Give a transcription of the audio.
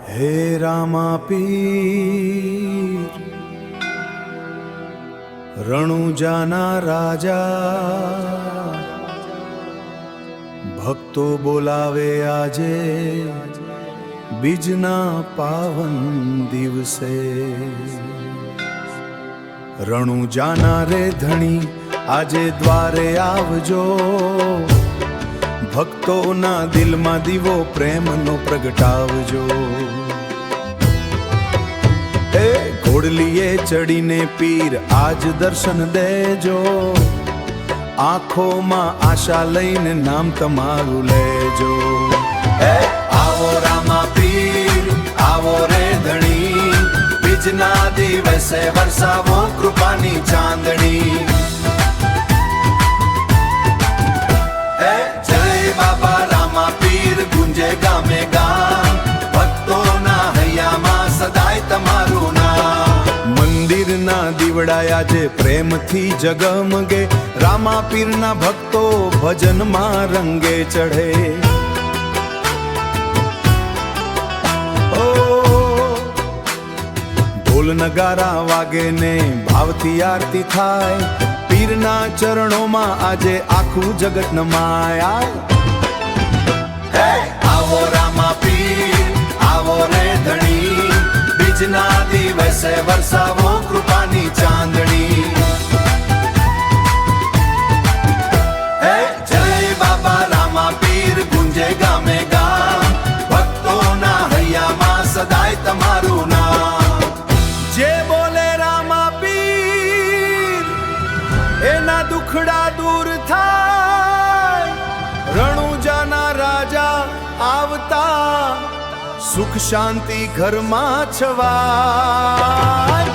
હે રામા પીર રણુજાના રાજા, ભક્તો બોલાવે આજે બીજના પાવન દિવસે। રણુજાના રે ધણી આજે દ્વારે આવજો, ભક્તોના દિલમાં દીવો પ્રેમનો પ્રગટાવજો। એ ઘોડલીએ ચડીને પીર આજ દર્શન દેજો, આંખોમાં આશા લઈને નામ તમારું લેજો। એ આવો રામા પીર આવો રે ધણી, બીજના દિવસે વરસાવો કૃપાની ચાંદણી। બાબા રામા પીર ગુંજે ગામે ગામ, ભક્તોના હૈયામાં સદાય તમારું નામ। મંદિરના દીવડાયા જે પ્રેમથી જગમગે, રામા પીરના ભક્તો ભજનમાં રંગે ચઢે। ઢોલ નગારા વાગે ને ભાવથી આરતી થાય, પીરના ચરણોમાં આજે આખું જગત નમાય। આવો રામા પીર આવો રે ધણી, બીજના દિવસે વરસાવો કૃપાની ચાંદણી। જય બાબા રામા પીર ગુંજે ગામે ગામ, ભક્તોના હૈયામાં સદાય તમારું નામ। જે બોલે રામા પીર એના દુખડા દૂર થાય, રણુજાના રાજા આવતા સુખ શાંતિ ઘરમાં છવાય।